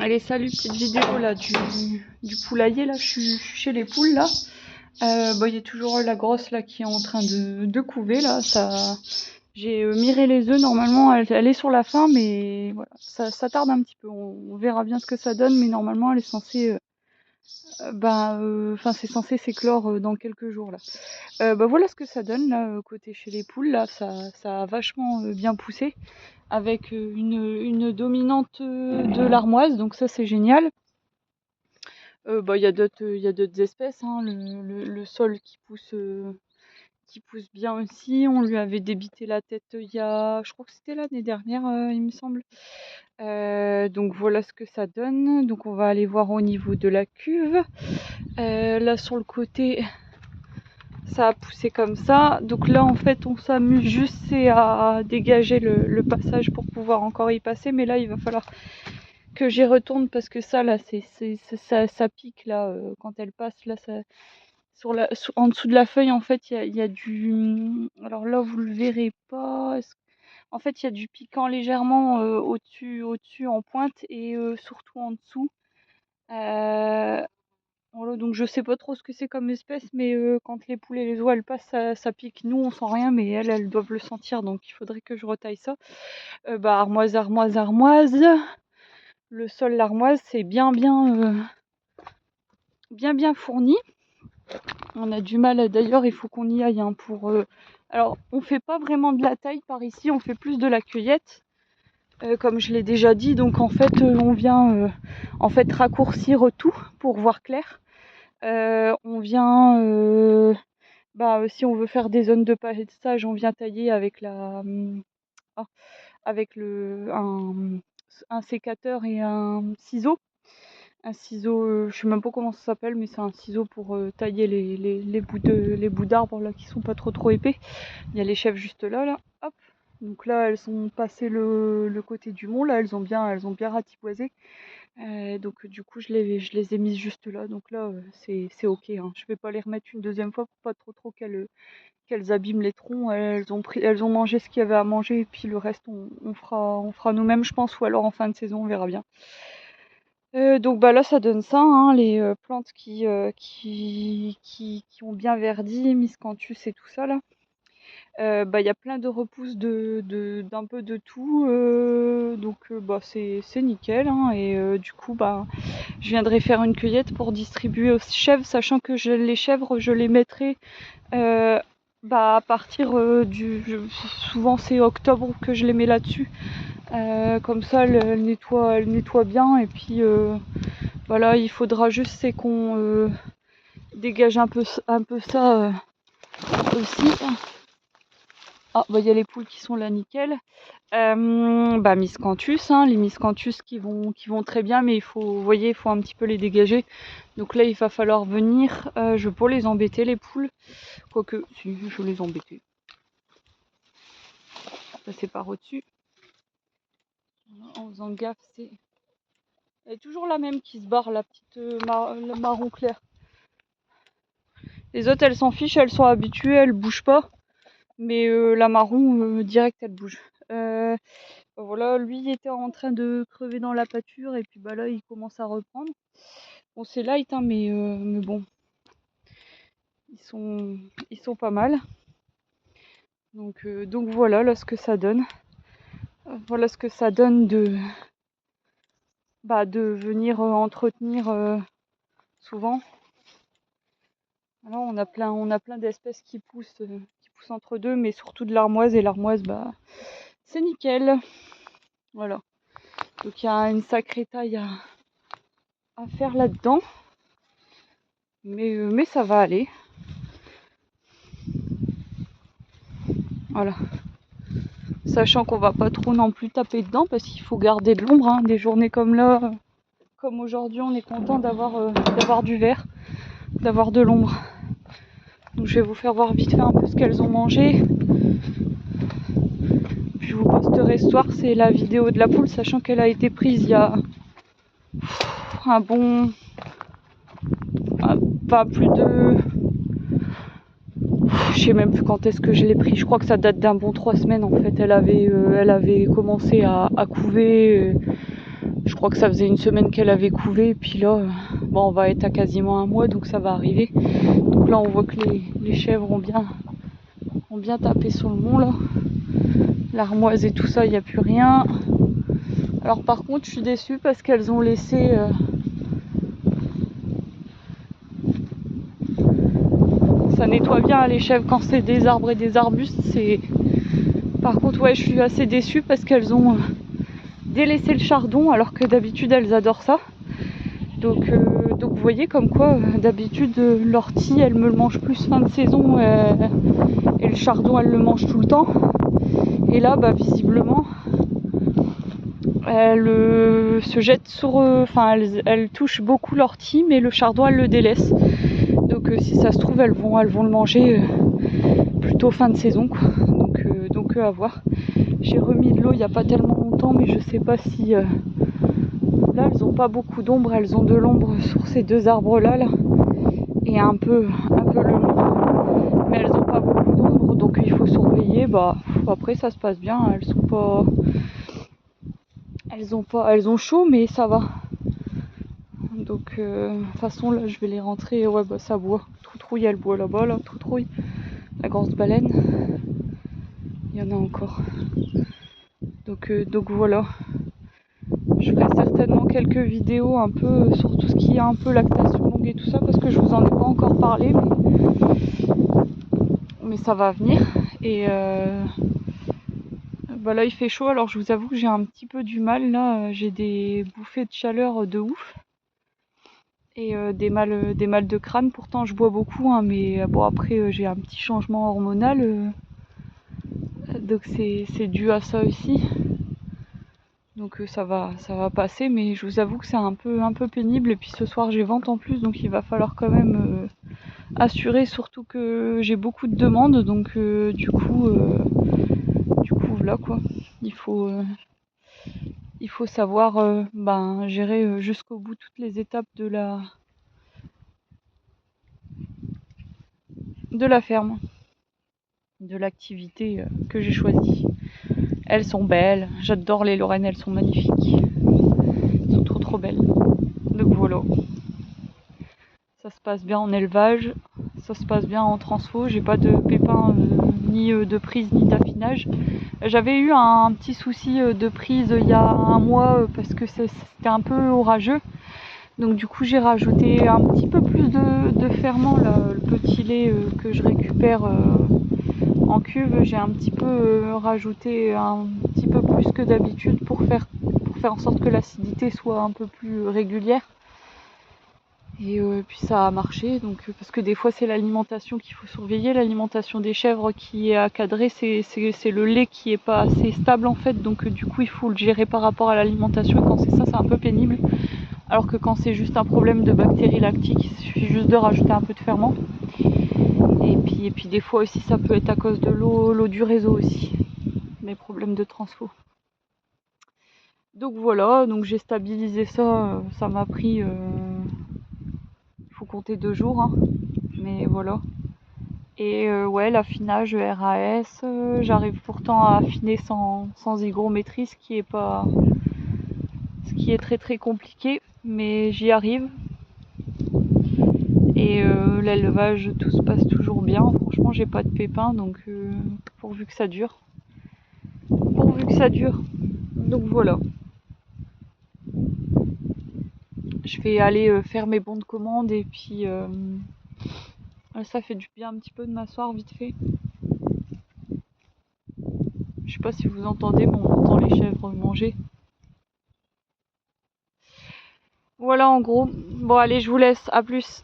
Allez, salut, petite vidéo là du poulailler là, je suis chez les poules là. Il y a toujours la grosse là qui est en train de couver là. J'ai miré les œufs, normalement elle est sur la fin, mais voilà, ça tarde un petit peu. On verra bien ce que ça donne, mais normalement elle est censée, c'est censé s'éclore dans quelques jours là. Voilà ce que ça donne là, côté chez les poules là, ça a vachement bien poussé avec une dominante de l'armoise, donc ça c'est génial. Il y a d'autres espèces, hein. Le sol qui pousse bien aussi. On lui avait débité la tête je crois que c'était l'année dernière, il me semble. Donc voilà ce que ça donne. Donc on va aller voir au niveau de la cuve. Là sur le côté, ça a poussé comme ça. Donc là en fait on s'amuse juste c'est à dégager le passage pour pouvoir encore y passer. Mais là il va falloir que j'y retourne parce que ça là ça pique là quand elle passe là ça en dessous de la feuille en fait il y a du, alors là vous le verrez pas, en fait il y a du piquant légèrement au-dessus en pointe et surtout en dessous. Voilà, donc je sais pas trop ce que c'est comme espèce, mais quand les poules et les oies elles passent ça pique. Nous on sent rien, mais elles doivent le sentir, donc il faudrait que je retaille ça. Armoise, le sol, l'armoise, c'est bien fourni. On a du mal, d'ailleurs, il faut qu'on y aille hein, pour. Alors, on fait pas vraiment de la taille par ici, on fait plus de la cueillette, comme je l'ai déjà dit. Donc, en fait, on vient raccourcir tout pour voir clair. On vient, si on veut faire des zones de passage, on vient tailler avec avec un sécateur et un ciseau. Un ciseau, je sais même pas comment ça s'appelle, mais c'est un ciseau pour tailler les bouts d'arbres là qui sont pas trop épais. Il y a les chèvres juste là. Hop. Donc là, elles ont passé le côté du mont, là, elles ont bien ratiboisé. Donc du coup, je les ai mises juste là. Donc là, c'est ok. Hein. Je vais pas les remettre une deuxième fois pour pas trop qu'elles abîment les troncs. Elles ont mangé ce qu'il y avait à manger et puis le reste, on fera nous-mêmes, je pense, ou alors en fin de saison, on verra bien. Donc là ça donne ça, hein, les plantes qui ont bien verdi, miscanthus et tout ça là. Il y a plein de repousses d'un peu de tout, c'est nickel, hein, et du coup je viendrai faire une cueillette pour distribuer aux chèvres, sachant que les chèvres je les mettrai à partir souvent c'est octobre que je les mets là-dessus. Comme ça elle nettoie bien et puis voilà, il faudra juste c'est qu'on dégage un peu ça aussi. Il y a les poules qui sont là nickel. Miscanthus, hein, les miscanthus qui vont très bien, mais vous voyez, il faut un petit peu les dégager. Donc là il va falloir venir, je vais pas les embêter les poules, quoique si je vais les embêter. Passer par au-dessus. En faisant gaffe, elle est toujours la même qui se barre, la petite le marron clair. Les autres elles s'en fichent, elles sont habituées, elles bougent pas. Mais la marron, direct elle bouge. Voilà, lui il était en train de crever dans la pâture et puis là il commence à reprendre. Bon c'est light hein, mais bon, ils sont pas mal. Donc voilà là ce que ça donne. Voilà ce que ça donne de venir entretenir souvent. Alors on a plein d'espèces qui poussent entre deux, mais surtout de l'armoise, et l'armoise c'est nickel. Voilà. Donc il y a une sacrée taille à faire là-dedans. Mais ça va aller. Voilà. Sachant qu'on va pas trop non plus taper dedans parce qu'il faut garder de l'ombre. Hein. Des journées comme là, comme aujourd'hui, on est content d'avoir du vert, d'avoir de l'ombre. Donc je vais vous faire voir vite fait un peu ce qu'elles ont mangé. Puis je vous posterai ce soir, c'est la vidéo de la poule, sachant qu'elle a été prise il y a un bon... pas plus de... Je sais même plus quand est-ce que je l'ai pris. Je crois que ça date d'un bon 3 semaines en fait. Elle avait commencé à couver. Je crois que ça faisait une semaine qu'elle avait couvé, et puis là, bon, on va être à quasiment un mois, donc ça va arriver. Donc là, on voit que les chèvres ont bien tapé sur le mont, là. L'armoise et tout ça, il n'y a plus rien. Alors par contre, je suis déçue parce qu'elles ont laissé... Ça nettoie bien les chèvres quand c'est des arbres et des arbustes. Par contre, ouais, je suis assez déçue parce qu'elles ont délaissé le chardon alors que d'habitude elles adorent ça. Donc vous voyez comme quoi d'habitude l'ortie elle me le mange plus fin de saison et le chardon elle le mange tout le temps. Et là bah visiblement elle se jette sur... Enfin elle touche beaucoup l'ortie mais le chardon elle le délaisse. Donc si ça se trouve elles vont le manger plutôt fin de saison quoi. Donc à voir. J'ai remis de l'eau il n'y a pas tellement longtemps mais je sais pas si... Là, elles n'ont pas beaucoup d'ombre, elles ont de l'ombre sur ces deux arbres-là, là, et un peu le long. Mais elles n'ont pas beaucoup d'ombre, donc il faut surveiller. Bah, après, ça se passe bien, elles sont pas... Elles ont chaud, mais ça va. Donc, de toute façon, là, je vais les rentrer. Ouais, bah, ça boit. Troutrouille, elle boit là-bas, là, Troutrouille. La grosse baleine. Il y en a encore. Donc voilà. Je ferai certainement quelques vidéos un peu sur tout ce qui est un peu lactation longue et tout ça parce que je vous en ai pas encore parlé mais ça va venir. Et bah là il fait chaud alors je vous avoue que j'ai un petit peu du mal là, j'ai des bouffées de chaleur de ouf et des mal de crâne. Pourtant je bois beaucoup hein, mais bon après j'ai un petit changement hormonal donc c'est dû à ça aussi. Donc ça va passer, mais je vous avoue que c'est un peu pénible. Et puis ce soir j'ai vente en plus, donc il va falloir quand même assurer, surtout que j'ai beaucoup de demandes. Donc du coup voilà quoi. Il faut savoir gérer jusqu'au bout toutes les étapes de la ferme, de l'activité que j'ai choisie. Elles sont belles, j'adore les Lorraines, elles sont magnifiques. Elles sont trop belles. Donc voilà. Ça se passe bien en élevage, ça se passe bien en transfo, j'ai pas de pépins ni de prise ni d'affinage. J'avais eu un petit souci de prise il y a un mois parce que c'était un peu orageux. Donc du coup j'ai rajouté un petit peu plus de ferment, là, le petit lait que je récupère en cuve. J'ai un petit peu rajouté un petit peu plus que d'habitude pour faire en sorte que l'acidité soit un peu plus régulière. Et puis ça a marché, donc parce que des fois c'est l'alimentation qu'il faut surveiller, l'alimentation des chèvres qui est à cadrer, c'est le lait qui est pas assez stable en fait, donc du coup il faut le gérer par rapport à l'alimentation, et quand c'est ça, c'est un peu pénible. Alors que quand c'est juste un problème de bactéries lactiques, il suffit juste de rajouter un peu de ferment. Et puis des fois aussi ça peut être à cause de l'eau du réseau aussi, des problèmes de transfo. Donc voilà, donc j'ai stabilisé ça, ça m'a pris... faut compter 2 jours, hein. Mais voilà. Et ouais, l'affinage RAS, j'arrive pourtant à affiner sans hygrométrie, ce qui est très compliqué, mais j'y arrive. Et l'élevage, tout se passe toujours bien. Franchement, j'ai pas de pépins, donc pourvu que ça dure. Donc voilà. Je vais aller faire mes bons de commande et puis ça fait du bien un petit peu de m'asseoir vite fait. Je sais pas si vous entendez, mais on entend les chèvres manger. Voilà en gros. Bon allez, je vous laisse, à plus.